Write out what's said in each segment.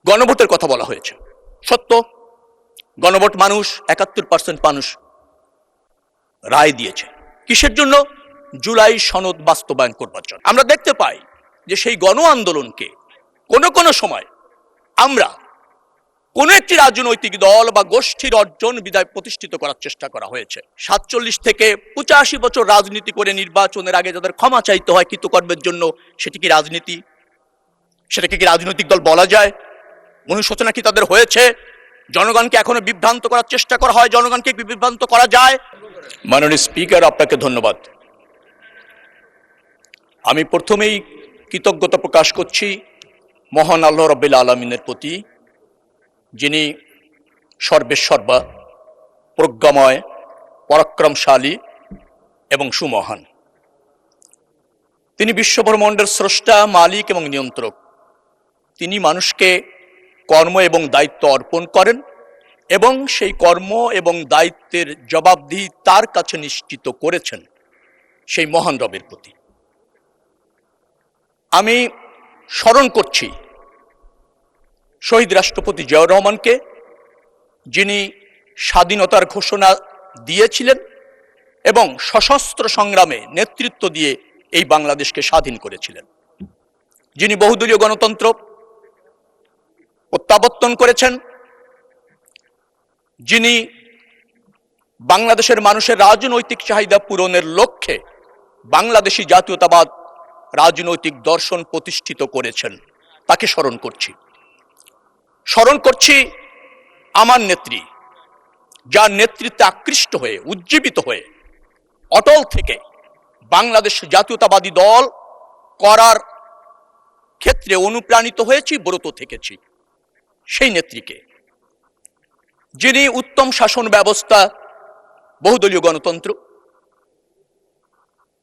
গণভোটের কথা বলা হয়েছে। সত্য, গণভোট মানুষ ৭১% মানুষ রায় দিয়েছে। কিসের জন্য? জুলাই সনদ বাস্তবায়ন করবার জন্য। আমরা দেখতে পাই যে সেই গণ আন্দোলনকে কোনো সময় আমরা কোন একটি রাজনৈতিক দল বা গোষ্ঠীর অর্জন বিদায় প্রতিষ্ঠিত করার চেষ্টা করা হয়েছে। ৪৭ থেকে ৮৫ বছর রাজনীতি করে নির্বাচনের আগে যাদের ক্ষমা চাইতে হয় কৃতকর্মের জন্য, সেটি কি রাজনীতি? সেটাকে কি রাজনৈতিক দল বলা যায়? অনুশোচনা কি তাদের হয়েছে? জনগণকে এখনো বিভ্রান্ত করার চেষ্টা করা হয়, জনগণকে বিভ্রান্ত করা যায়? মাননীয় স্পিকার, আপনাকে ধন্যবাদ। আমি প্রথমেই কৃতজ্ঞতা প্রকাশ করছি মহান আল্লাহ রাব্বুল আলামিনের প্রতি, যিনি সর্বেসর্বা, প্রজ্ঞাময়, পরাক্রমশালী এবং সুমহান। তিনি বিশ্বব্রহ্মাণ্ডের স্রষ্টা, মালিক এবং নিয়ন্ত্রক। তিনি মানুষকে কর্ম এবং দায়িত্ব অর্পণ করেন এবং সেই কর্ম এবং দায়িত্বের জবাবদিহি তার কাছে নিশ্চিত করেছেন সেই মহান রবের প্রতি। আমি স্মরণ করছি শহীদ রাষ্ট্রপতি জিয়াউর রহমানকে, যিনি স্বাধীনতার ঘোষণা দিয়েছিলেন এবং সশস্ত্র সংগ্রামে নেতৃত্ব দিয়ে এই বাংলাদেশকে স্বাধীন করেছিলেন, যিনি বহুদলীয় গণতন্ত্র প্রত্যাবর্তন করেছেন, যিনি বাংলাদেশের মানুষের রাজনৈতিক চাহিদা পূরণের লক্ষ্যে বাংলাদেশি জাতীয়তাবাদ রাজনৈতিক দর্শন প্রতিষ্ঠিত করেছেন, তাকে স্মরণ করছি। স্মরণ করছি আমার নেত্রী, যার নেতৃত্বে আকৃষ্ট হয়ে, উজ্জীবিত হয়ে, অটল থেকে বাংলাদেশ জাতীয়তাবাদী দল করার ক্ষেত্রে অনুপ্রাণিত হয়েছি, ব্রত থেকেছি সেই নেত্রীকে, যিনি উত্তম শাসন ব্যবস্থা, বহুদলীয় গণতন্ত্র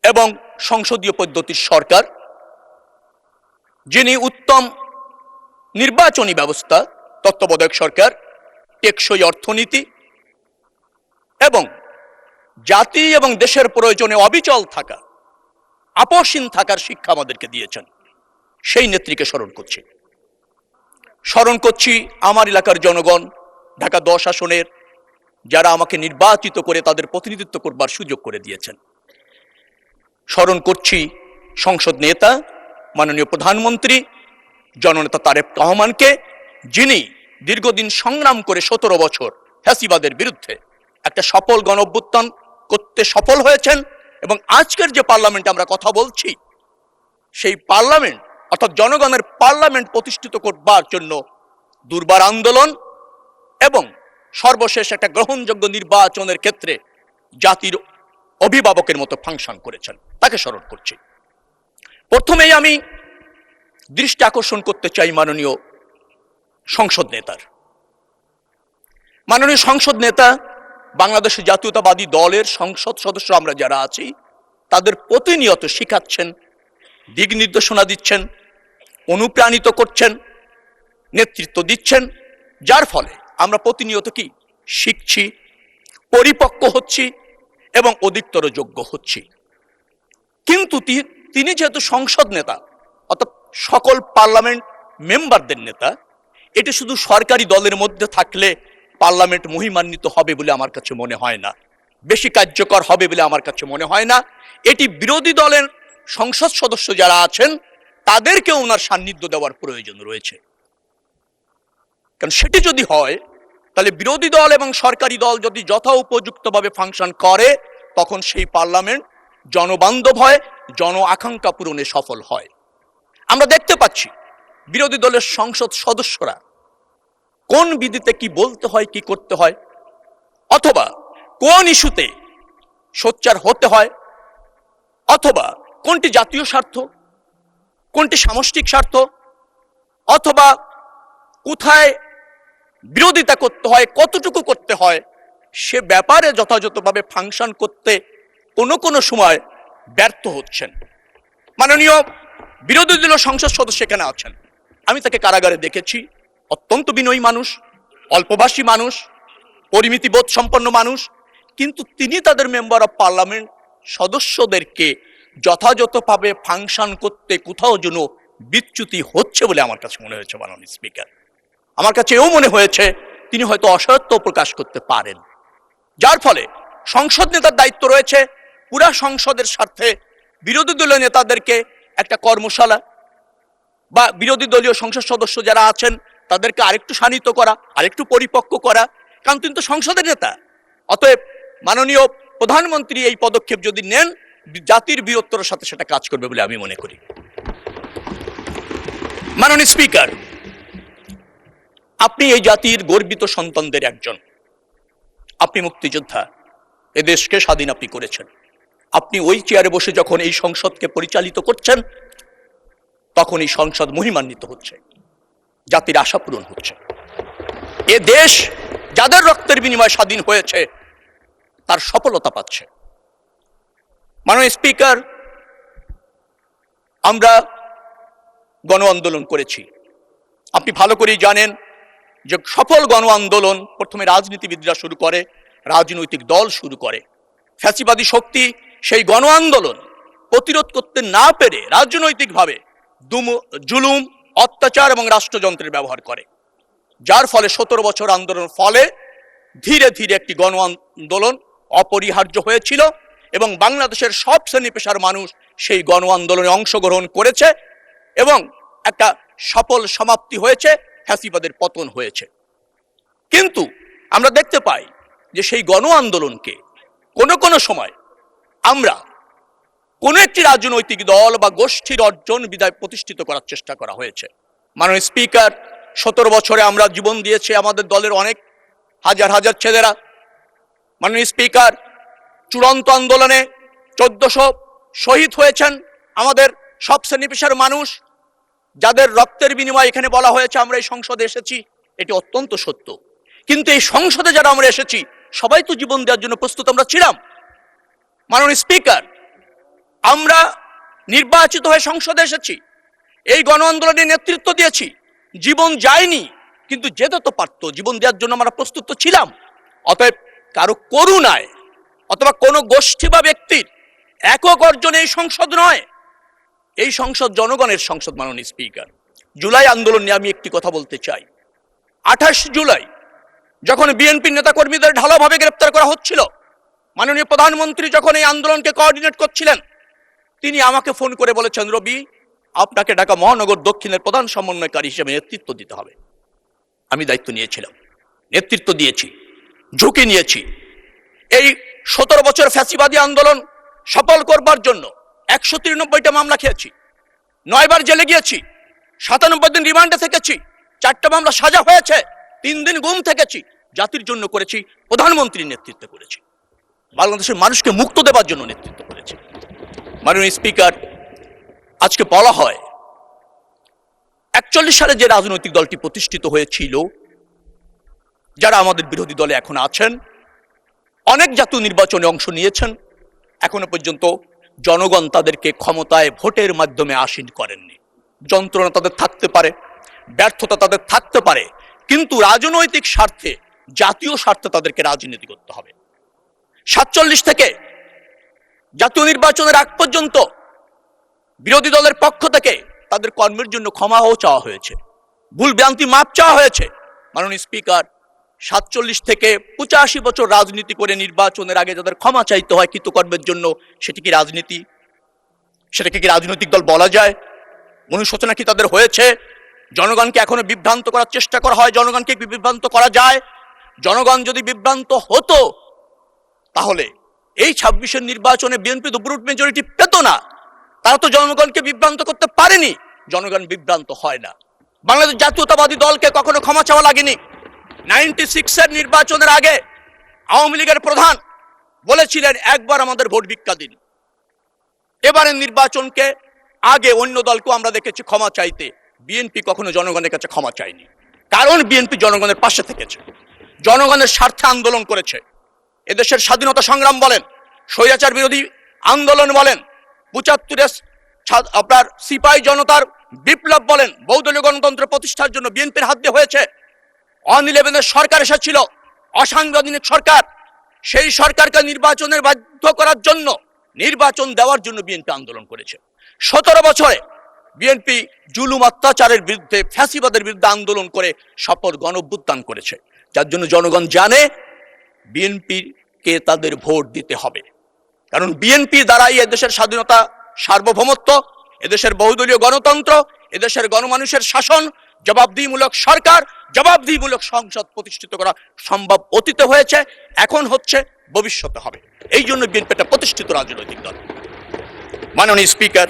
এবং সংসদীয় পদ্ধতির সরকার, যিনি উত্তম নির্বাচনী ব্যবস্থা, তত্ত্বাবধায়ক সরকার, টেকসই অর্থনীতি এবং জাতি এবং দেশের প্রয়োজনে অবিচল থাকা, আপোষহীন থাকার শিক্ষা আমাদেরকে দিয়েছেন, সেই নেত্রীকে স্মরণ করছি। স্মরণ করছি আমার এলাকার জনগণ, ঢাকা 10 আসনের, যারা আমাকে নির্বাচিত করে তাদের প্রতিনিধিত্ব করবার সুযোগ করে দিয়েছেন। স্মরণ করছি সংসদ নেতা, মাননীয় প্রধানমন্ত্রী জননেতা তারেক রহমানকে, যিনি দীর্ঘদিন সংগ্রাম করে 17 বছর ফ্যাসিবাদের বিরুদ্ধে একটা সফল গণঅভ্যুত্থান করতে সফল হয়েছেন এবং আজকের যে পার্লামেন্টে আমরা কথা বলছি, সেই পার্লামেন্ট অর্থাৎ জনগণের পার্লামেন্ট প্রতিষ্ঠিত করবার জন্য দুর্বার আন্দোলন এবং সর্বশেষ একটা গ্রহণযোগ্য নির্বাচনের ক্ষেত্রে জাতির অভিভাবকের মতো ফাংশন করেছেন, তাকে স্মরণ করছি। প্রথমেই আমি দৃষ্টি আকর্ষণ করতে চাই মাননীয় সংসদ নেতার। মাননীয় সংসদ নেতা বাংলাদেশ জাতীয়তাবাদী দলের সংসদ সদস্য আমরা যারা আছি, তাদের প্রতিনিয়ত শিখাচ্ছেন, দিক নির্দেশনা দিচ্ছেন, অনুপ্রাণিত করছেন, নেতৃত্ব দিচ্ছেন, যার ফলে আমরা প্রতিনিয়ত কি শিখছি, পরিপক্ক হচ্ছি এবং অধিকতর যোগ্য হচ্ছি। কিন্তু তিনি যেহেতু সংসদ নেতা, অর্থাৎ সকল পার্লামেন্ট মেম্বারদের নেতা, এটি শুধু সরকারি দলের মধ্যে থাকলে পার্লামেন্ট মহিমান্বিত হবে বলে আমার কাছে মনে হয় না, বেশি কার্যকর হবে বলে আমার কাছে মনে হয় না। এটি বিরোধী দলের সংসদ সদস্য যারা আছেন তাদেরকে ওনার সান্নিধ্য দেওয়ার প্রয়োজন রয়েছে। কারণ সেটি যদি হয়, তাহলে বিরোধী দল এবং সরকারি দল যদি যথা উপযুক্তভাবে ফাংশন করে, তখন সেই পার্লামেন্ট জনবান্ধব হয়, জন আকাঙ্ক্ষা পূরণে সফল হয়। আমরা দেখতে পাচ্ছি বিরোধী দলের সংসদ সদস্যরা কোন বিধিতে কি বলতে হয়, কি করতে হয়, অথবা কোন ইস্যুতে সোচ্চার হতে হয়, অথবা কোনটি জাতীয় স্বার্থ, কোনটি সামষ্টিক স্বার্থ, অথবা কোথায় বিরোধিতা করতে হয়, কতটুকু করতে হয়, সে ব্যাপারে যথাযথভাবে ফাংশন করতে কোনো সময় ব্যর্থ হচ্ছেন। মাননীয় বিরোধী দলীয় সংসদ সদস্য এখানে আছেন, আমি তাকে কারাগারে দেখেছি, অত্যন্ত বিনয়ী মানুষ, অল্পভাষী মানুষ, পরিমিতিবোধ সম্পন্ন মানুষ, কিন্তু তিনি তাদের মেম্বার অফ পার্লামেন্ট সদস্যদেরকে যথাযথভাবে ফাংশন করতে কোথাও যেন বিচ্যুতি হচ্ছে বলে আমার কাছে মনে হয়েছে মাননীয় স্পিকার। আমার কাছে এও মনে হয়েছে তিনি হয়তো অসত্য প্রকাশ করতে পারেন, যার ফলে সংসদ নেতার দায়িত্ব রয়েছে পুরা সংসদের স্বার্থে বিরোধী দলীয় নেতাদেরকে একটা কর্মশালা বা বিরোধী দলীয় সংসদ সদস্য যারা আছেন তাদেরকে আরেকটু শানিত করা, আরেকটু পরিপক্ক করা, কারণ তিনি তো সংসদের নেতা। অতএব মাননীয় প্রধানমন্ত্রী এই পদক্ষেপ যদি নেন, জাতির বীরত্বের সাথে সেটা কাজ করবে বলে আমি মনে করি। মাননীয় স্পিকার, আপনি এই জাতির গর্বিত সন্তানদের একজন। আপনি মুক্তিযোদ্ধা, এ দেশকে স্বাধীন আপনি করেছেন। আপনি ওই চেয়ারে বসে যখন এই সংসদকে পরিচালিত করছেন, তখন এই সংসদ মহিমান্বিত হচ্ছে, জাতির আশা পূরণ হচ্ছে। এ দেশ যাদের রক্তের বিনিময়ে স্বাধীন হয়েছে তার সফলতা পাচ্ছে। মাননীয় স্পিকার, আমরা গণ আন্দোলন করেছি। আপনি ভালো করেই জানেন যে সফল গণ আন্দোলন প্রথমে রাজনীতিবিদরা শুরু করে, রাজনৈতিক দল শুরু করে। ফ্যাসিবাদী শক্তি সেই গণ আন্দোলন প্রতিরোধ করতে না পেরে রাজনৈতিকভাবে জুলুম, অত্যাচার এবং রাষ্ট্রযন্ত্রের ব্যবহার করে, যার ফলে 17 বছর আন্দোলনের ফলে ধীরে ধীরে একটি গণ আন্দোলন অপরিহার্য হয়েছিল এবং বাংলাদেশের সব শ্রেণী পেশার মানুষ সেই গণ আন্দোলনে অংশগ্রহণ করেছে এবং একটা সফল সমাপ্তি হয়েছে, ফ্যাসিবাদের পতন হয়েছে। কিন্তু আমরা দেখতে পাই যে সেই গণ আন্দোলনকে কোনো সময় আমরা কোন একটি রাজনৈতিক দল বা গোষ্ঠীর অর্জন বিদায় প্রতিষ্ঠিত করার চেষ্টা করা হয়েছে। মাননীয় স্পিকার, 17 বছরে আমরা জীবন দিয়েছি আমাদের দলের অনেক হাজার হাজার ছেলেরা। মাননীয় স্পিকার, চূড়ান্ত আন্দোলনে 1400 শহীদ হয়েছেন আমাদের সব শ্রেণী পেশার মানুষ, যাদের রক্তের বিনিময়ে এখানে বলা হয়েছে আমরা এই সংসদে এসেছি। এটি অত্যন্ত সত্য, কিন্তু এই সংসদে যারা আমরা এসেছি সবাই তো জীবন দেওয়ার জন্য প্রস্তুত আমরা ছিলাম। মাননীয় স্পিকার, আমরা নির্বাচিত হয়ে সংসদে এসেছি, এই গণ আন্দোলনের নেতৃত্ব দিয়েছি, জীবন যায়নি কিন্তু যেতে তো পারতো, জীবন দেওয়ার জন্য আমরা প্রস্তুত ছিলাম। অতএব কারো করুণায় অথবা কোনো গোষ্ঠী বা ব্যক্তির একক অর্জনে এই সংসদ নয়, এই সংসদ জনগণের সংসদ। মাননীয় স্পিকার, জুলাই আন্দোলন নিয়ে আমি একটি কথা বলতে চাই। 28 জুলাই যখন বিএনপির নেতাকর্মীদের ঢালাওভাবে গ্রেপ্তার করা হচ্ছিল, মাননীয় প্রধানমন্ত্রী যখন এই আন্দোলনকে কোঅর্ডিনেট করছিলেন, তিনি আমাকে ফোন করে বলেছেন, রবি, আপনাকে ঢাকা মহানগর দক্ষিণের প্রধান সমন্বয়কারী হিসেবে নেতৃত্ব দিতে হবে। আমি দায়িত্ব নিয়েছিলাম, নেতৃত্ব দিয়েছি, ঝুঁকি নিয়েছি। এই 17 বছর ফ্যাসিবাদী আন্দোলন সফল করবার জন্য 193টা মামলা খেয়েছি, 9 বার জেলে গিয়েছি, 97 দিন রিমান্ডে থেকেছি, 4টা মামলা সাজা হয়েছে, 3 দিন গুম থেকেছি। জাতির জন্য করেছি, প্রধানমন্ত্রীর নেতৃত্বে করেছি, বাংলাদেশের মানুষকে মুক্ত দেবার জন্য নেতৃত্ব করেছি। মাননীয় স্পিকার, আজকে বলা হয় 41 সালে যে রাজনৈতিক দলটি প্রতিষ্ঠিত হয়েছিল, যারা আমাদের বিরোধী দলে এখন আছেন, অনেক জাতীয় নির্বাচনে অংশ নিয়েছেন, এখনো পর্যন্ত জনগণ তাদেরকে ক্ষমতায় ভোটের মাধ্যমে আসীন করেননি। যন্ত্রণা তাদের থাকতে পারে, ব্যর্থতা তাদের থাকতে পারে, কিন্তু রাজনৈতিক স্বার্থে, জাতীয় স্বার্থে তাদেরকে রাজনীতি করতে হবে। 47 থেকে জাতীয় নির্বাচনের আগ পর্যন্ত বিরোধী দলের পক্ষ থেকে তাদের কর্মের জন্য ক্ষমাও চাওয়া হয়েছে, ভুল ভ্রান্তি মাপ চাওয়া হয়েছে। মাননীয় স্পিকার, 47 থেকে 85 বছর রাজনীতি করে নির্বাচনের আগে যাদের ক্ষমা চাইতে হয় কৃতকর্মের জন্য, সেটি কি রাজনীতি? সেটাকে কি রাজনৈতিক দল বলা যায়? অনুশোচনা কি তাদের হয়েছে? জনগণকে এখনো বিভ্রান্ত করার চেষ্টা করা হয়, জনগণকে বিভ্রান্ত করা যায়? জনগণ যদি বিভ্রান্ত হতো তাহলে এই 26-এর নির্বাচনে বিএনপি তো ব্রুট মেজরিটি পেত না। তারা তো জনগণকে বিভ্রান্ত করতে পারেনি, জনগণ বিভ্রান্ত হয় না। বাংলাদেশ জাতীয়তাবাদী দলকে কখনো ক্ষমা চাওয়া লাগেনি। 96-এর নির্বাচনের আগে আওয়ামী লীগের প্রধান বলেছিলেন, একবার আমাদের ভোট ভিক্ষা দিন। এবারের নির্বাচনকে আগে অন্য দলকেও আমরা দেখেছি ক্ষমা চাইতে, বিএনপি কখনো জনগণের কাছে ক্ষমা চায়নি, কারণ বিএনপি জনগণের পাশে থেকেছে, জনগণের স্বার্থে আন্দোলন করেছে। এদেশের স্বাধীনতা সংগ্রাম বলেন, স্বৈরাচার বিরোধী আন্দোলন বলেন, 75 আপনার সিপাহী জনতার বিপ্লব বলেন, বহুদলীয় গণতন্ত্র প্রতিষ্ঠার জন্য বিএনপির হাত দিয়ে হয়েছে। 11 সরকার এসেছিল, অসাংবিধানিক সরকার, সেই সরকারকে নির্বাচনের বাধ্য করার জন্য, নির্বাচন দেওয়ার জন্য বিএনপি আন্দোলন করেছে। 17 বছরে বিএনপি জুলুম অত্যাচারের বিরুদ্ধে, ফ্যাসিবাদের বিরুদ্ধে আন্দোলন করে সফল গণঅভ্যুত্থান করেছে, যার জন্য জনগণ জানে বিএনপিকে তাদের ভোট দিতে হবে। কারণ বিএনপি দ্বারাই এদেশের স্বাধীনতা, সার্বভৌমত্ব, এদেশের বহুদলীয় গণতন্ত্র, এদেশের গণমানুষের শাসন, জবাবদিহিমূলক সরকার, জবাবদিহিমূলক সংসদ প্রতিষ্ঠিত করা সম্ভব। অতীতে হয়েছে, এখন হচ্ছে, ভবিষ্যতে হবে। এই জন্য বিএনপি একটা প্রতিষ্ঠিত রাজনৈতিক দল। মাননীয় স্পিকার,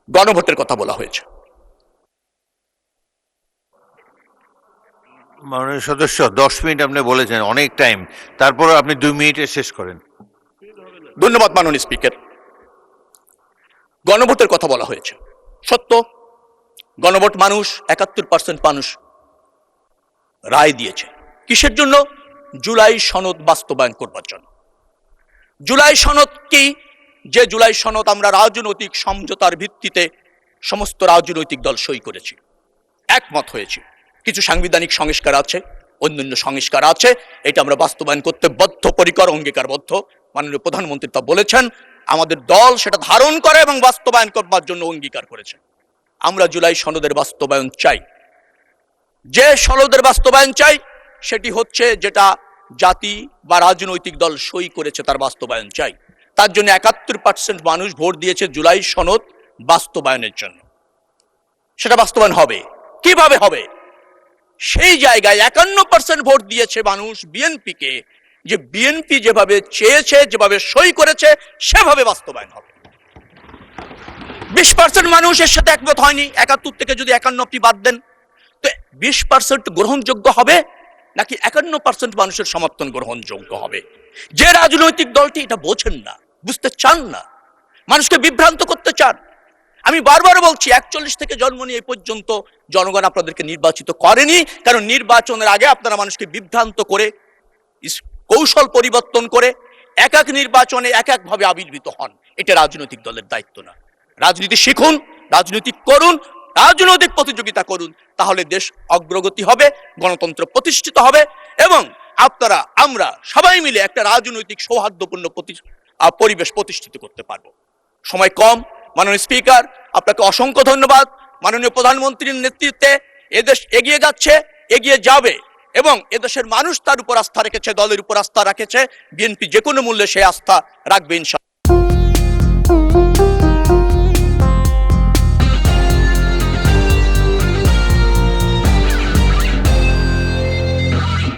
গণভোটের কথা বলা হয়েছে। মাননীয় সদস্য 10 মিনিট আপনি বলেছেন, অনেক টাইম, তারপর আপনি 2 মিনিটে শেষ করেন। ধন্যবাদ মাননীয় স্পিকার। গণভোটের কথা বলা হয়েছে, সত্য। গণভোট মানুষ 71% মানুষ রায় দিয়েছে। কিসের জন্য? জুলাই সনদ বাস্তবায়ন করবার জন্য। জুলাই সনদ কি? যে জুলাই সনদ আমরা রাজনৈতিক সমঝোতার ভিত্তিতে সমস্ত রাজনৈতিক দল সই করেছি, একমত হয়েছি। কিছু সাংবিধানিক সংস্কার আছে, অন্যান্য সংস্কার আছে, এটা আমরা বাস্তবায়ন করতে বদ্ধপরিকর, অঙ্গীকারবদ্ধ। মাননীয় প্রধানমন্ত্রী তা বলেছেন, আমাদের দল সেটা ধারণ করে এবং বাস্তবায়ন করবার জন্য অঙ্গীকার করেছে। আমরা জুলাই সনদের বাস্তবায়ন চাই। যে সনদের বাস্তবায়ন চাই সেটি হচ্ছে যেটা জাতি বা রাজনৈতিক দল সই করেছে, তার বাস্তবায়ন চাই। তার জন্য 71% মানুষ ভোট দিয়েছে জুলাই সনদ বাস্তবায়নের জন্য। সেটা বাস্তবায়ন হবে। কিভাবে হবে? সেই জায়গায় 51% ভোট দিয়েছে মানুষ বিএনপিকে, যে বিএনপি যেভাবে চেয়েছে, যেভাবে সই করেছে, সেভাবে বাস্তবায়ন হবে। 20% মানুষ এর সাথে একমত হয়নি। 71 থেকে যদি 51টি বাদ দেন, তো 20% গ্রহণযোগ্য হবে নাকি 51% মানুষের সমর্থন গ্রহণযোগ্য হবে? যে রাজনৈতিক দলটি এটা বোঝেন না, বুঝতে চান না, মানুষকে বিভ্রান্ত করতে চান। আমি বারবার বলছি, 41 থেকে জন্ম নিয়ে এই পর্যন্ত জনগণ আপনাদেরকে নির্বাচিত করেনি, কারণ নির্বাচনের আগে আপনারা মানুষকে বিভ্রান্ত করে, কৌশল পরিবর্তন করে এক এক নির্বাচনে এক এক ভাবে আবির্ভূত হন। এটা রাজনৈতিক দলের দায়িত্ব না। রাজনীতি শিখুন, রাজনীতি করুন, রাজনৈতিক প্রতিযোগিতা করুন, তাহলে দেশ অগ্রগতি হবে, গণতন্ত্র প্রতিষ্ঠিত হবে এবং আপনারা, আমরা সবাই মিলে একটা রাজনৈতিক সৌহার্দ্যপূর্ণ পরিবেশ প্রতিষ্ঠিত করতে পারবো। সময় কম। মাননীয় স্পিকার, আপনাকে অসংখ্য ধন্যবাদ। মাননীয় প্রধানমন্ত্রীর নেতৃত্বে এদেশ এগিয়ে যাচ্ছে, এগিয়ে যাবে এবং এদেশের মানুষ তার উপর আস্থা রেখেছে, দলের উপর আস্থা রাখেছে। বিএনপি যে কোনো মূল্যে সে আস্থা রাখবে ইনশাআল্লাহ।